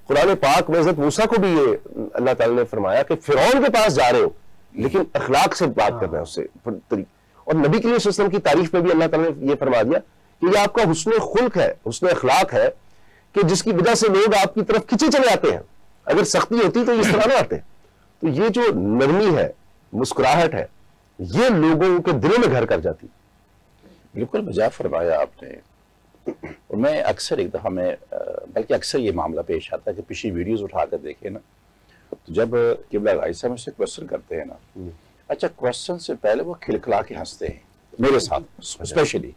قرآن پاک میں حضرت موسیٰ کو بھی یہ اللہ تعالیٰ نے فرمایا کہ فرعون کے پاس جا رہے ہو لیکن اخلاق سے بات کرنا ہے اس سے. اور نبی کریم صلی اللہ علیہ وسلم کی تعریف میں بھی اللہ تعالیٰ نے یہ فرما دیا کہ یہ آپ کا حسن خلق ہے, حسن اخلاق ہے, کہ جس کی وجہ سے لوگ آپ کی طرف کھینچے چلے آتے ہیں. اگر سختی ہوتی تو اس طرح نہ آتے. تو یہ جو نرمی ہے, مسکراہٹ ہے, یہ لوگوں کے دلوں میں گھر کر جاتی. بالکل بجا فرمایا آپ نے. اور میں اکثر ایک دفعہ بلکہ اکثر یہ معاملہ پیش آتا ہے کہ پچھلی ویڈیوز اٹھا کر دیکھیں نا, تو جب قبلہ غائی صاحب مجھ سے کوشچن کرتے ہیں نا, اچھا کوشچن سے پہلے وہ کھلکھلا کے ہنستے ہیں میرے ساتھ اسپیشلی,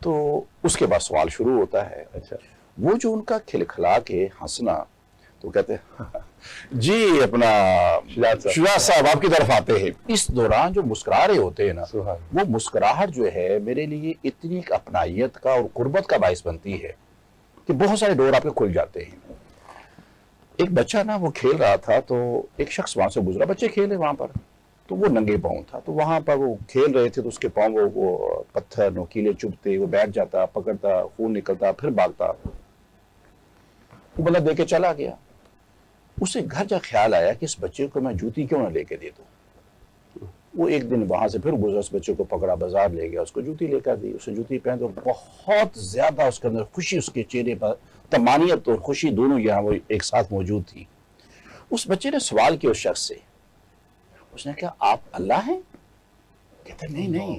تو اس کے بعد سوال شروع ہوتا ہے. اچھا, وہ جو ان کا کھلکھلا کے ہنسنا, تو کہتے ہیں جی اپنا شجاعت صاحب آپ کی طرف آتے ہیں. اس دوران جو مسکرا رہے ہوتے ہیں نا, وہ مسکراہٹ جو ہے میرے لیے اتنی اپنائیت کا اور قربت کا باعث بنتی ہے کہ بہت سارے ڈور آپ کے کھل جاتے ہیں. ایک بچہ نا وہ کھیل رہا تھا, تو ایک شخص وہاں سے گزرا, بچے کھیلے وہاں پر, تو وہ ننگے پاؤں تھا, تو وہاں پر وہ کھیل رہے تھے, تو اس کے پاؤں وہ پتھر نوکیلے چبھتے, وہ بیٹھ جاتا, پکڑتا, خون نکلتا, پھر بھاگتا. وہ بندہ دے کے چلا گیا. اسے گھر جا خیال آیا کہ اس بچے کو میں جوتی کیوں نہ لے کے دے دوں. وہ ایک دن وہاں سے پھر گزرا, اس بچے کو پکڑا, بازار لے گیا, اس کو جوتی لے کر دی. اسے جوتی پہن تو بہت زیادہ اس کے اندر خوشی, اس کے چہرے پر طمانینت اور خوشی دونوں یہاں وہ ایک ساتھ موجود تھی. اس بچے نے سوال کیا اس شخص سے, اس نے کہا آپ اللہ ہیں؟ کہتا نہیں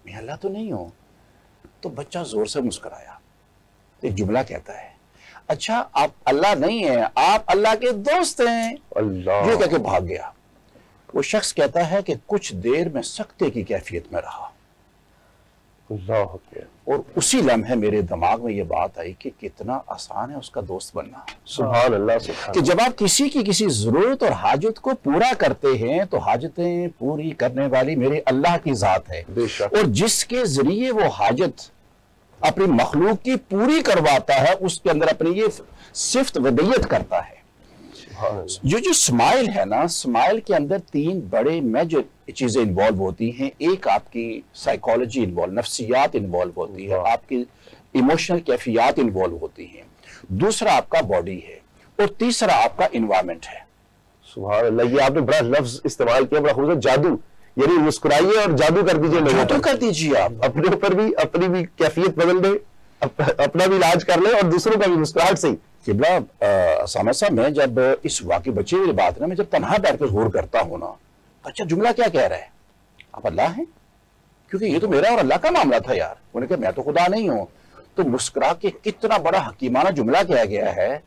میں اللہ تو نہیں ہوں. تو بچہ زور سے مسکرایا, ایک جملہ کہتا ہے اچھا آپ اللہ نہیں ہیں, آپ اللہ کے دوست ہیں. اللہ, یہ کہہ کے بھاگ گیا. وہ شخص کہتا ہے کہ کچھ دیر میں سکتے کی کیفیت میں رہا, اللہ, اور اسی لمحے میرے دماغ میں یہ بات آئی کہ کتنا آسان ہے اس کا دوست بننا. سبحان اللہ, سبحان کہ جب آپ کسی کی کسی ضرورت اور حاجت کو پورا کرتے ہیں تو حاجتیں پوری کرنے والی میرے اللہ کی ذات ہے, بے شک, اور جس کے ذریعے وہ حاجت اپنی مخلوق کی پوری کرواتا ہے, اس کے اندر اپنی یہ صفت ودیت کرتا ہے. جو سمائل ہے نا, سمائل کے اندر تین بڑے میجر چیزیں انوالو ہوتی ہیں. ایک آپ کی سائیکالوجی انوالو, نفسیات انوالو ہوتی ہے, آپ کی ایموشنل کیفیات انوالو ہوتی ہیں. دوسرا آپ کا باڈی ہے, اور تیسرا آپ کا انوائرمنٹ ہے. سبحان اللہ, یہ آپ نے بڑا لفظ استعمال کیا, بڑا خوبصورت, جادو. یعنی مسکرائیے اور جادو کر دیجیے لوگوں جادو کر دیجیے, آپ اپنے اوپر بھی اپنی بھی کیفیت بدل دیں, اپنا بھی علاج کر لیں اور دوسروں کا بھی مسکراہٹ سے ہی. قبلہ سامع صاحب, میں جب اس واقعی بچے والی بات نا, میں جب تنہا بیٹھ کر غور کرتا ہوں نا, اچھا جملہ کیا کہہ رہا ہے, آپ اللہ ہیں؟ کیونکہ یہ تو میرا اور اللہ کا معاملہ تھا یار. انہوں نے کہا میں تو خدا نہیں ہوں. تو مسکرا کے کتنا بڑا حکیمانہ جملہ کیا گیا ہے,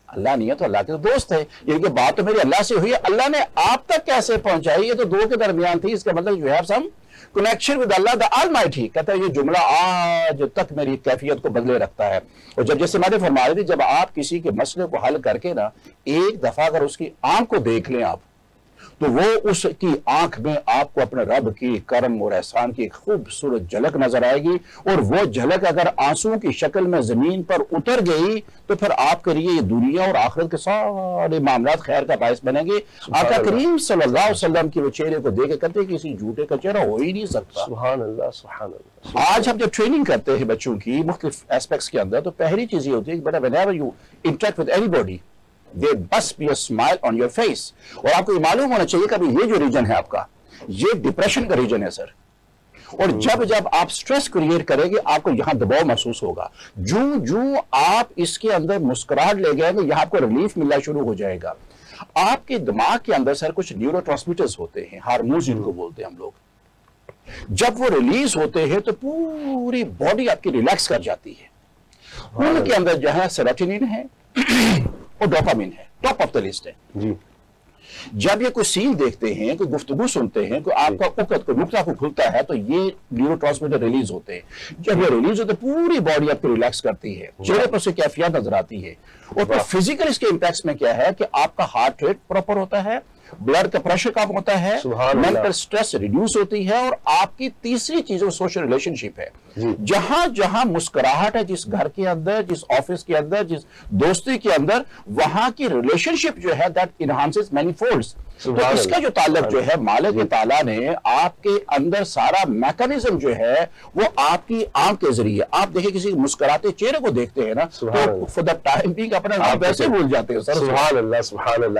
اللہ نہیں ہے تو اللہ کے دوست ہے. یعنی کہ بات تو میری اللہ سے ہوئی ہے, اللہ نے آپ تک کیسے پہنچائی, یہ تو دو کے درمیان تھی. اس کا مطلب you have some connection with Allah the Almighty. کہتا ہے یہ جملہ آج تک میری کیفیت کو بدلے رکھتا ہے. اور جب جیسے میں نے فرمایا تھی, جب آپ کسی کے مسئلے کو حل کر کے نا ایک دفعہ اگر اس کی آنکھ کو دیکھ لیں آپ, تو وہ اس کی آنکھ میں آپ کو اپنے رب کی کرم اور احسان کی خوبصورت جھلک نظر آئے گی. اور وہ جھلک اگر آنسوں کی شکل میں زمین پر اتر گئی تو پھر آپ کے لیے یہ دنیا اور آخرت کے سارے معاملات خیر کا باعث بنیں گے. آقا کریم صلی اللہ علیہ وسلم کی وہ چہرے کو دیکھ کرتے کسی جھوٹے کا چہرہ ہو ہی نہیں سکتا. سبحان اللہ, سبحان اللہ. آج ہم جب ٹریننگ کرتے ہیں بچوں کی مختلف ایسپیکٹس کے اندر, تو پہلی چیز یہ ہوتی ہے کہ بیٹا whenever you interact with anybody, there must be a smile on your face. اور آپ کو یہ معلوم ہونا چاہیے کہ ابھی یہ جو ریجن ہے آپ کا, یہ ڈپریشن کا ریجن ہے سر. اور جب آپ سٹریس کریٹ کریں گے, آپ کو یہاں دباؤ محسوس ہوگا. جو آپ اس کے اندر مسکراہٹ لے گئے گے, یہاں آپ کو ریلیف ملنا شروع ہو جائے گا. آپ کے دماغ کے اندر سر کچھ نیورو ٹرانسمیٹرز ہوتے ہیں, ہارمونز ان کو بولتے ہیں ہم لوگ. جب وہ ریلیز ہوتے ہیں تو پوری باڈی آپ کی ریلیکس کر جاتی ہے. ان کے اندر جو ہے سیروٹونین ہے اور ڈوپامین ہے, ٹاپ آف دا لسٹ ہے. جی, جب یہ کوئی سین دیکھتے ہیں, کوئی گفتگو سنتے ہیں, کوئی آپ کا اوقات کوئی نقطہ کو کھلتا ہے, تو یہ نیورو ٹرانسمیٹر ریلیز ہوتے ہیں. جب یہ ریلیز ہوتے ہیں پوری باڈی آپ کو ریلیکس کرتی ہے, چہرے پر سے کیفیت نظر آتی ہے. اور پھر فزیکل اس کے امپیکٹس میں کیا ہے کہ آپ کا ہارٹ ریٹ پراپر ہوتا ہے, بلڈ کا پریشر کم ہوتا ہے, مینٹل سٹریس ریڈیوس ہوتی ہے. اور آپ کی تیسری چیز وہ سوشل ریلیشن شپ ہے. جہاں جہاں مسکراہٹ ہے, جس گھر کے اندر, جس آفس کے اندر, جس دوستی کے اندر, وہاں کی ریلیشن شپ جو ہے دیٹ انہانسز مینی فولڈز. تو اس کا جو تعلق جو ہے مالک تعالیٰ نے آپ کے اندر سارا میکانزم جو ہے وہ آپ کی آنکھ کے ذریعے، آپ دیکھیں کسی مسکراتے چہرے کو دیکھتے ہیں نا تو فور دا ٹائم بینگ اپنا نام ویسے بھول جاتے ہیں. سبحان اللہ سبحان اللہ.